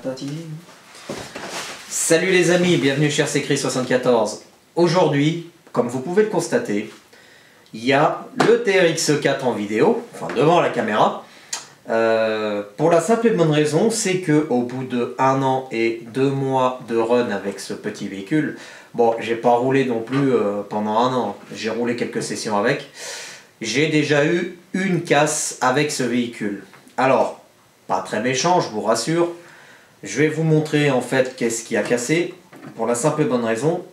patati. Salut les amis, bienvenue chez RCCris74. Aujourd'hui, comme vous pouvez le constater, il y a le TRX4 en vidéo, enfin devant la caméra. Pour la simple et bonne raison, c'est que au bout de 1 an et 2 mois de run avec ce petit véhicule, bon, j'ai pas roulé non plus pendant 1 an, j'ai roulé quelques sessions avec. J'ai déjà eu une casse avec ce véhicule. Alors, pas très méchant, je vous rassure. Je vais vous montrer en fait qu'est-ce qui a cassé. Pour la simple et bonne raison,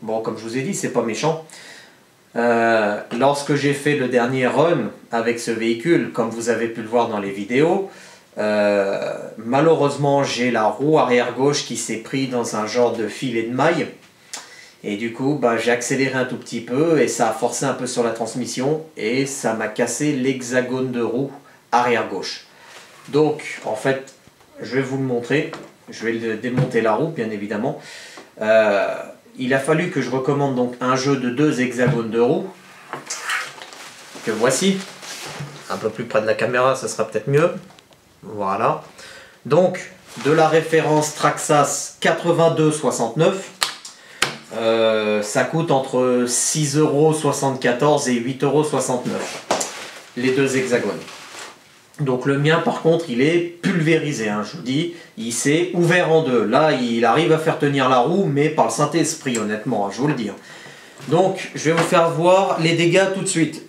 bon, comme je vous ai dit, c'est pas méchant. Lorsque j'ai fait le dernier run avec ce véhicule, comme vous avez pu le voir dans les vidéos, malheureusement j'ai la roue arrière gauche qui s'est pris dans un genre de filet de maille. Et du coup, bah, j'ai accéléré un tout petit peu et ça a forcé un peu sur la transmission et ça m'a cassé l'hexagone de roue arrière gauche. Donc, en fait, je vais vous le montrer. Je vais démonter la roue, bien évidemment. Il a fallu que je recommande donc un jeu de 2 hexagones de roue. Que voici. Un peu plus près de la caméra, ça sera peut-être mieux. Voilà. Donc, de la référence Traxxas 82,69. Ça coûte entre 6,74 € et 8,69 €. Les 2 hexagones. Donc le mien par contre il est pulvérisé, hein, je vous dis, il s'est ouvert en deux. Là il arrive à faire tenir la roue, mais par le Saint-Esprit honnêtement, hein, je vous le dis. Donc je vais vous faire voir les dégâts tout de suite.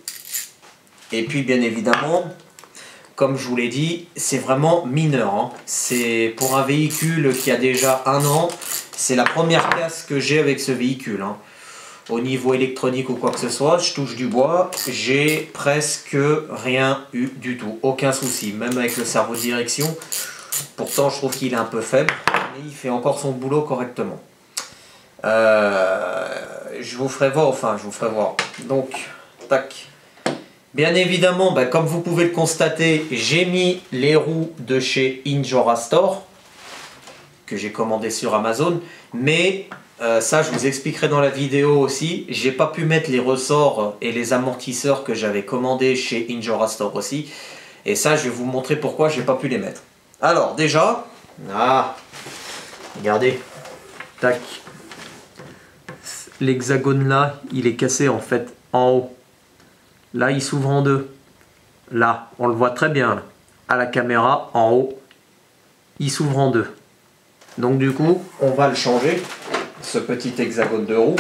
Et puis bien évidemment, comme je vous l'ai dit, c'est vraiment mineur. Hein. C'est pour un véhicule qui a déjà 1 an, c'est la première casse que j'ai avec ce véhicule. Hein. Au niveau électronique ou quoi que ce soit, je touche du bois, j'ai presque rien eu du tout, aucun souci, même avec le cerveau de direction. Pourtant je trouve qu'il est un peu faible, mais il fait encore son boulot correctement. Je vous ferai voir, donc, tac. Bien évidemment, bah, comme vous pouvez le constater, j'ai mis les roues de chez Injora Store, que j'ai commandé sur Amazon, mais ça je vous expliquerai dans la vidéo aussi. J'ai pas pu mettre les ressorts et les amortisseurs que j'avais commandés chez Injora Store aussi, et ça je vais vous montrer pourquoi j'ai pas pu les mettre. Alors déjà, regardez, tac, l'hexagone là il est cassé en fait en haut, là il s'ouvre en deux, là on le voit très bien là. À la caméra en haut il s'ouvre en deux. Donc du coup, on va le changer, ce petit hexagone de roue.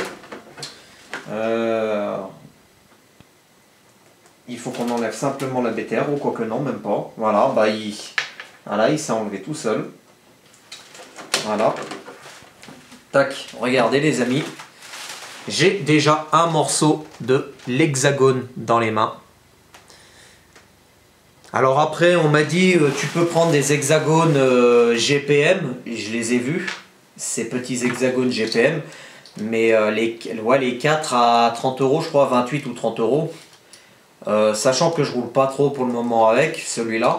Il faut qu'on enlève simplement la BTR, ou quoique non, même pas. Voilà, bah il s'est enlevé tout seul. Voilà. Tac, regardez les amis. J'ai déjà un morceau de l'hexagone dans les mains. Alors après, on m'a dit, tu peux prendre des hexagones GPM, je les ai vus, ces petits hexagones GPM, mais les 4 à 30 €, je crois, 28 ou 30 €, sachant que je roule pas trop pour le moment avec celui-là.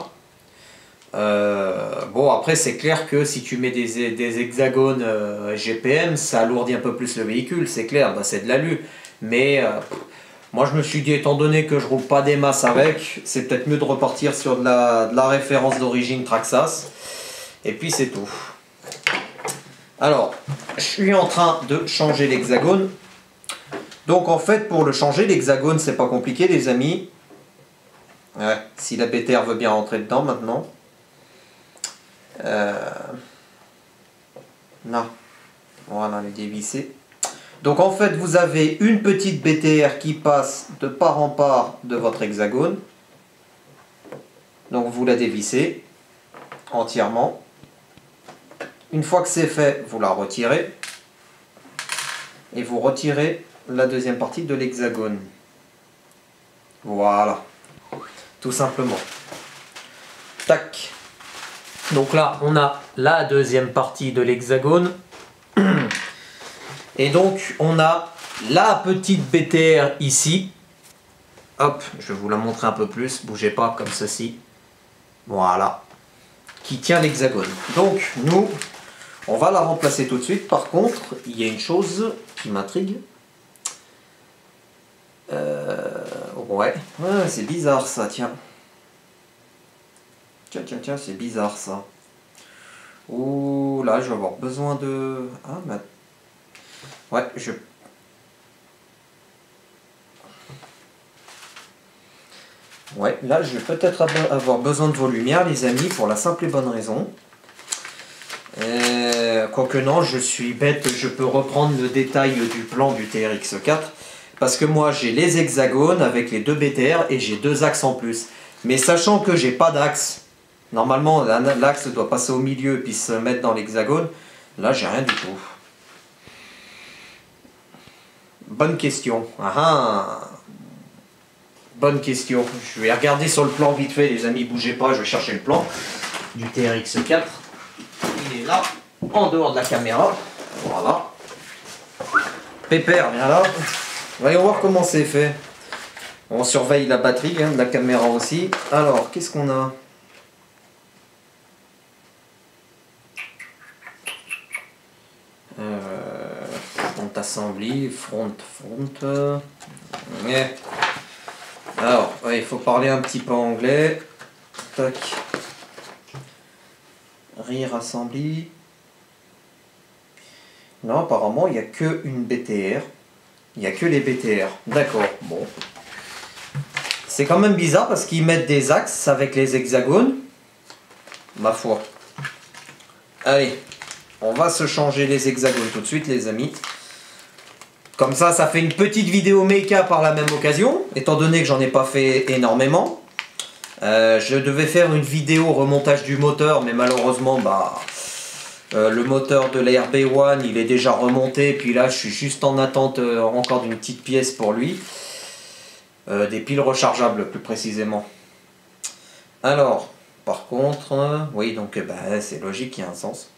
Bon, après, c'est clair que si tu mets des hexagones GPM, ça alourdit un peu plus le véhicule, c'est clair, bah, c'est de l'alu, mais... moi je me suis dit, étant donné que je roule pas des masses avec, c'est peut-être mieux de repartir sur de la référence d'origine Traxxas. Et puis c'est tout. Alors, je suis en train de changer l'hexagone. Donc en fait, pour le changer, l'hexagone, c'est pas compliqué les amis. Ouais, si la BTR veut bien rentrer dedans maintenant. Non. Voilà, elle est dévissée. Donc en fait, vous avez une petite BTR qui passe de part en part de votre hexagone. Donc vous la dévissez entièrement. Une fois que c'est fait, vous la retirez. Et vous retirez la deuxième partie de l'hexagone. Voilà. Tout simplement. Tac. Donc là, on a la deuxième partie de l'hexagone. Et donc on a la petite BTR ici. Hop, je vais vous la montrer un peu plus, bougez pas comme ceci. Voilà. Qui tient l'hexagone. Donc nous, on va la remplacer tout de suite. Par contre, il y a une chose qui m'intrigue. Ouais, c'est bizarre ça, tiens. Tiens, c'est bizarre ça. Ouh, là, je vais avoir besoin de... Ah, bah... Ouais, Ouais, là, je vais peut-être avoir besoin de vos lumières, les amis, pour la simple et bonne raison. Quoique non, je suis bête, je peux reprendre le détail du plan du TRX4. Parce que moi, j'ai les hexagones avec les deux BTR et j'ai deux axes en plus. Mais sachant que j'ai pas d'axe, normalement, l'axe doit passer au milieu puis se mettre dans l'hexagone. Là, j'ai rien du tout. Bonne question. Ah ah. Bonne question. Je vais regarder sur le plan vite fait, les amis, bougez pas, je vais chercher le plan du TRX4. Il est là, en dehors de la caméra. Voilà. Pépère, viens là. Voyons voir comment c'est fait. On surveille la batterie, hein, de la caméra aussi. Alors, qu'est-ce qu'on a? Front assembly, front. Ouais. Alors, ouais, il faut parler un petit peu anglais. Tac. Rear assembly. Non, apparemment, il n'y a que une BTR. Il n'y a que les BTR. D'accord, bon. C'est quand même bizarre parce qu'ils mettent des axes avec les hexagones. Ma foi. Allez, on va se changer les hexagones tout de suite, les amis. Comme ça fait une petite vidéo méca par la même occasion, étant donné que j'en ai pas fait énormément. Je devais faire une vidéo remontage du moteur, mais malheureusement, le moteur de la RB1, il est déjà remonté, puis là, je suis juste en attente encore d'une petite pièce pour lui. Des piles rechargeables, plus précisément. Alors, par contre, oui, donc c'est logique, il y a un sens.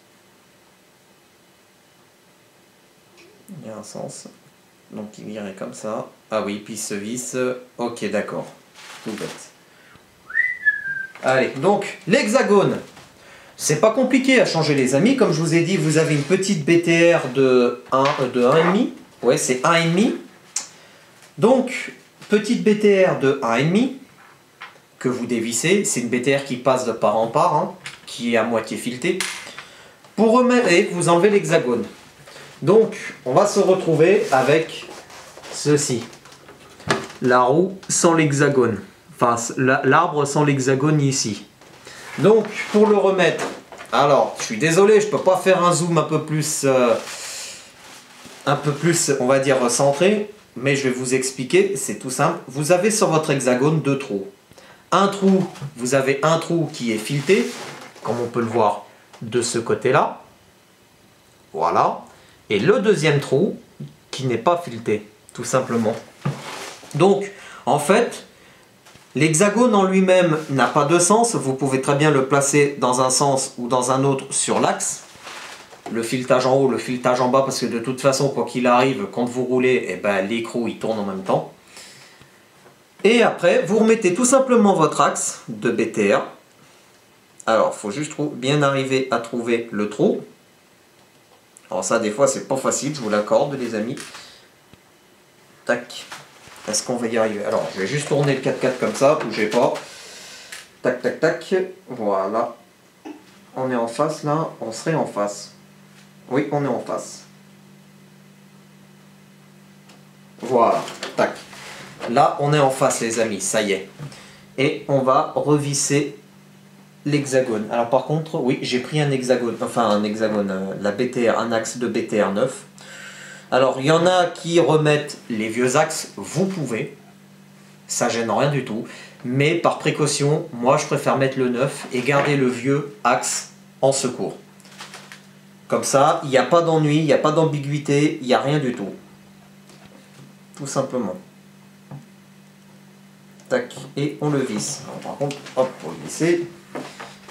Il y a un sens. Donc il irait comme ça. Ah oui, puis ce vis. Ok, d'accord. Tout bête. Allez, donc l'hexagone. C'est pas compliqué à changer, les amis. Comme je vous ai dit, vous avez une petite BTR de 1,5. Ouais, c'est 1,5. Donc, petite BTR de 1,5 que vous dévissez. C'est une BTR qui passe de part en part, hein, qui est à moitié filetée. Pour remettre, vous enlevez l'hexagone. Donc, on va se retrouver avec ceci. La roue sans l'hexagone. Enfin, l'arbre sans l'hexagone ici. Donc, pour le remettre, alors, je suis désolé, je ne peux pas faire un zoom un peu plus, on va dire, centré, mais je vais vous expliquer, c'est tout simple. Vous avez sur votre hexagone deux trous. Un trou, vous avez un trou qui est fileté, comme on peut le voir de ce côté-là. Voilà. Et le deuxième trou qui n'est pas fileté, tout simplement. Donc, en fait, l'hexagone en lui-même n'a pas de sens. Vous pouvez très bien le placer dans un sens ou dans un autre sur l'axe. Le filetage en haut, le filetage en bas, parce que de toute façon, quoi qu'il arrive, quand vous roulez, l'écrou il tourne en même temps. Et après, vous remettez tout simplement votre axe de BTR. Alors, il faut juste bien arriver à trouver le trou. Alors ça, des fois, c'est pas facile, je vous l'accorde, les amis. Tac. Est-ce qu'on va y arriver? Alors, je vais juste tourner le 4x4 comme ça, bougez pas. Tac, tac, tac. Voilà. On est en face, là. On serait en face. Oui, on est en face. Voilà. Tac. Là, on est en face, les amis. Ça y est. Et on va revisser l'hexagone. Alors par contre, oui, j'ai pris un hexagone, la BTR, un axe de BTR 9. Alors il y en a qui remettent les vieux axes, vous pouvez, ça gêne rien du tout, mais par précaution, moi je préfère mettre le 9 et garder le vieux axe en secours. Comme ça, il n'y a pas d'ennui, il n'y a pas d'ambiguïté, il n'y a rien du tout. Tout simplement. Tac, et on le visse. Alors, par contre, hop, pour le visser.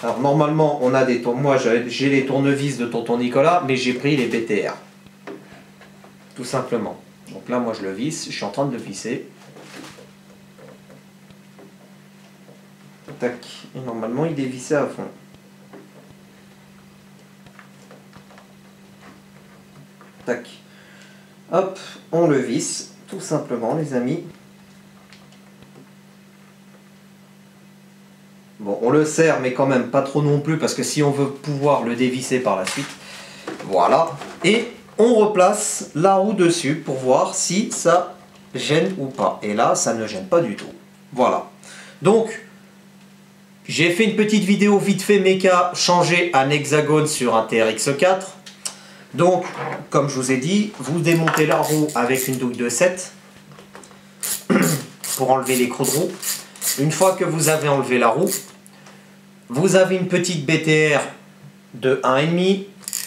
Alors normalement on a des moi j'ai les tournevis de tonton Nicolas, mais j'ai pris les BTR. Tout simplement. Donc là moi je le visse, je suis en train de le visser. Tac. Et normalement il est vissé à fond. Tac. Hop, on le visse, tout simplement, les amis. Bon, on le serre, mais quand même pas trop non plus, parce que si on veut pouvoir le dévisser par la suite, voilà. Et on replace la roue dessus pour voir si ça gêne ou pas. Et là, ça ne gêne pas du tout. Voilà. Donc, j'ai fait une petite vidéo vite fait méca, changer un hexagone sur un TRX4. Donc, comme je vous ai dit, vous démontez la roue avec une douille de 7 pour enlever l'écrou de roue. Une fois que vous avez enlevé la roue, vous avez une petite BTR de 1,5,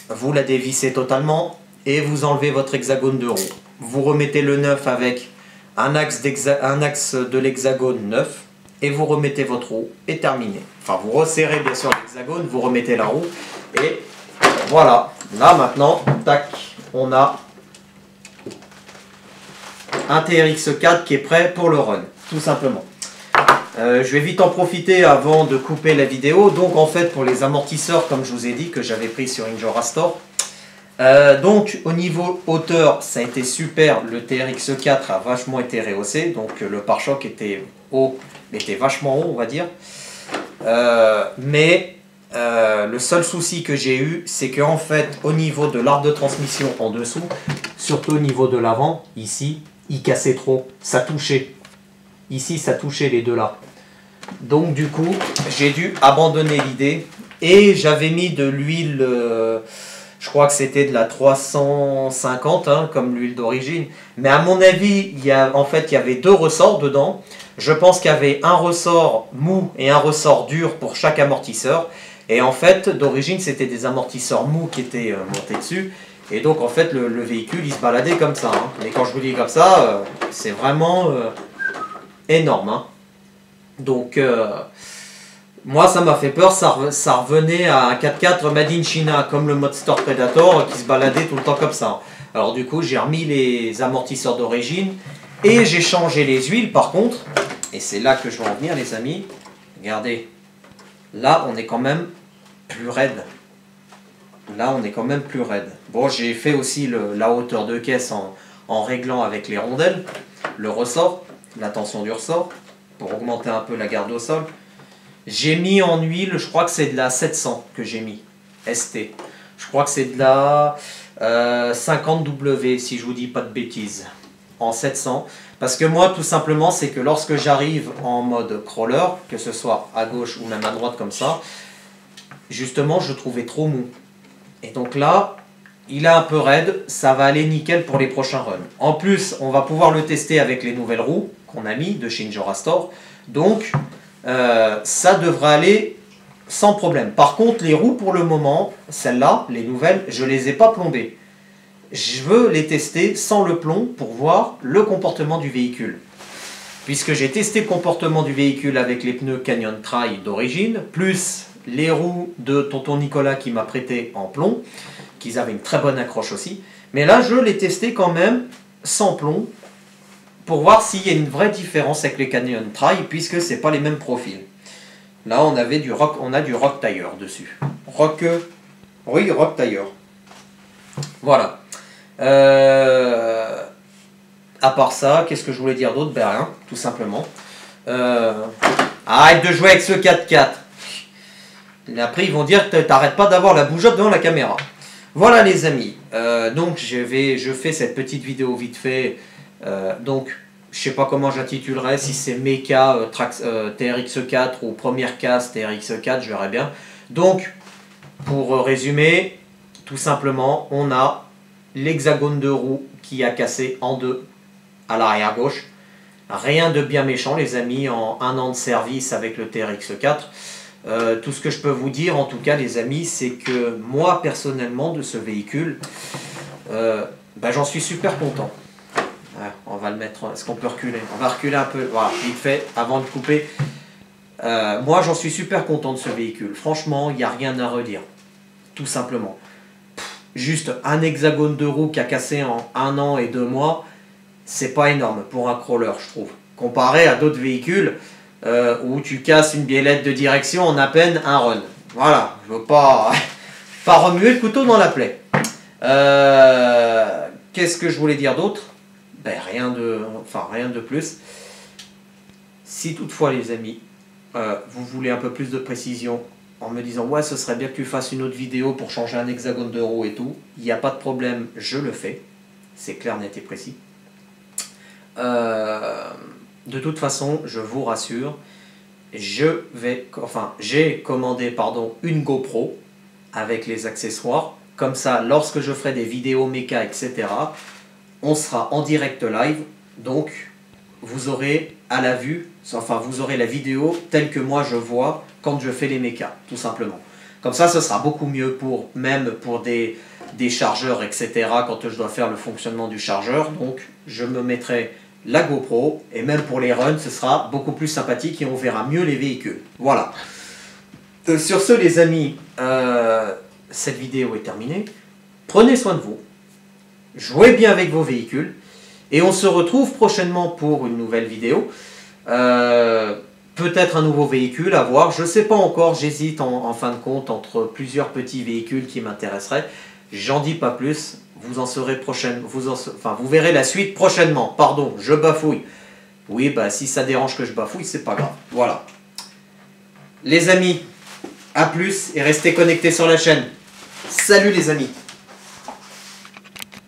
vous la dévissez totalement et vous enlevez votre hexagone de roue. Vous remettez le neuf avec un axe de l'hexagone neuf et vous remettez votre roue et terminé. Enfin, vous resserrez bien sûr l'hexagone, vous remettez la roue et voilà. Là maintenant, tac, on a un TRX4 qui est prêt pour le run, tout simplement. Je vais vite en profiter avant de couper la vidéo. Donc en fait pour les amortisseurs, comme je vous ai dit, que j'avais pris sur Injora Store, donc au niveau hauteur ça a été super. Le TRX4 a vachement été rehaussé, donc le pare-choc était haut, était vachement haut on va dire, mais le seul souci que j'ai eu, c'est que en fait au niveau de l'arbre de transmission en dessous, surtout au niveau de l'avant ici, il cassait trop, ça touchait ici, ça touchait les deux là. Donc du coup, j'ai dû abandonner l'idée et j'avais mis de l'huile, je crois que c'était de la 350, hein, comme l'huile d'origine. Mais à mon avis, il y avait deux ressorts dedans. Je pense qu'il y avait un ressort mou et un ressort dur pour chaque amortisseur. Et en fait, d'origine, c'était des amortisseurs mous qui étaient montés dessus. Et donc en fait, le véhicule, il se baladait comme ça. Hein. Et quand je vous dis comme ça, c'est vraiment énorme. Hein. Donc, moi ça m'a fait peur, ça revenait à un 4x4 Made in China, comme le Monster Predator qui se baladait tout le temps comme ça. Alors du coup, j'ai remis les amortisseurs d'origine et j'ai changé les huiles par contre, et c'est là que je vais en venir les amis. Regardez, là on est quand même plus raide. Là on est quand même plus raide. Bon, j'ai fait aussi la hauteur de caisse en réglant avec les rondelles, le ressort, la tension du ressort, pour augmenter un peu la garde au sol. J'ai mis en huile, je crois que c'est de la 700 que j'ai mis, ST. Je crois que c'est de la 50W, si je vous dis pas de bêtises, en 700. Parce que moi, tout simplement, c'est que lorsque j'arrive en mode crawler, que ce soit à gauche ou même à droite comme ça, justement, je trouvais trop mou. Et donc là, il est un peu raide, ça va aller nickel pour les prochains runs. En plus, on va pouvoir le tester avec les nouvelles roues qu'on a mis de chez Injora Store. Donc, ça devrait aller sans problème. Par contre, les roues pour le moment, celles-là, les nouvelles, je ne les ai pas plombées. Je veux les tester sans le plomb pour voir le comportement du véhicule. Puisque j'ai testé le comportement du véhicule avec les pneus Canyon Trail d'origine, plus les roues de tonton Nicolas qui m'a prêté en plomb, qu'ils avaient une très bonne accroche aussi. Mais là, je l'ai testé quand même sans plomb pour voir s'il y a une vraie différence avec les Canyon Trail, puisque c'est pas les mêmes profils. Là, on a du Rock Tire dessus. Rock Tire. Voilà. À part ça, qu'est-ce que je voulais dire d'autre? Ben rien, tout simplement. Arrête de jouer avec ce 4x4. Après, ils vont dire que t'arrêtes pas d'avoir la bougeotte devant la caméra. Voilà les amis, donc je fais cette petite vidéo vite fait, donc je sais pas comment j'intitulerai, si c'est Mecha TRX4 ou première casse TRX4, je verrai bien. Donc, pour résumer, tout simplement, on a l'hexagone de roue qui a cassé en deux à l'arrière gauche. Rien de bien méchant les amis, en un an de service avec le TRX4. Tout ce que je peux vous dire en tout cas les amis, c'est que moi personnellement de ce véhicule, j'en suis super content. Ouais, on va le mettre, est-ce qu'on peut reculer? On va reculer un peu, voilà, vite fait, avant de couper. Moi j'en suis super content de ce véhicule, franchement il n'y a rien à redire, tout simplement. Juste un hexagone de roue qui a cassé en 1 an et 2 mois, c'est pas énorme pour un crawler je trouve, comparé à d'autres véhicules où tu casses une biellette de direction en à peine un run. Voilà, je veux pas remuer le couteau dans la plaie. Qu'est-ce que je voulais dire d'autre? Ben rien de plus. Si toutefois les amis, vous voulez un peu plus de précision en me disant ouais, ce serait bien que tu fasses une autre vidéo pour changer un hexagone de roue et tout, il n'y a pas de problème, je le fais. C'est clair, net et précis. De toute façon, je vous rassure, j'ai commandé une GoPro avec les accessoires. Comme ça, lorsque je ferai des vidéos méca, etc., on sera en direct live. Donc, vous aurez à la vue, vous aurez la vidéo telle que moi je vois quand je fais les mécas, tout simplement. Comme ça, ce sera beaucoup mieux même pour des chargeurs, etc., quand je dois faire le fonctionnement du chargeur. Donc, je me mettrai la GoPro, et même pour les runs, ce sera beaucoup plus sympathique et on verra mieux les véhicules. Voilà. Sur ce, les amis, cette vidéo est terminée. Prenez soin de vous. Jouez bien avec vos véhicules. Et on se retrouve prochainement pour une nouvelle vidéo. Peut-être un nouveau véhicule à voir. Je ne sais pas encore. J'hésite en fin de compte entre plusieurs petits véhicules qui m'intéresseraient. J'en dis pas plus. Vous en saurez vous verrez la suite prochainement. Pardon, je bafouille. Oui, bah si ça dérange que je bafouille, c'est pas grave. Voilà. Les amis, à plus et restez connectés sur la chaîne. Salut les amis.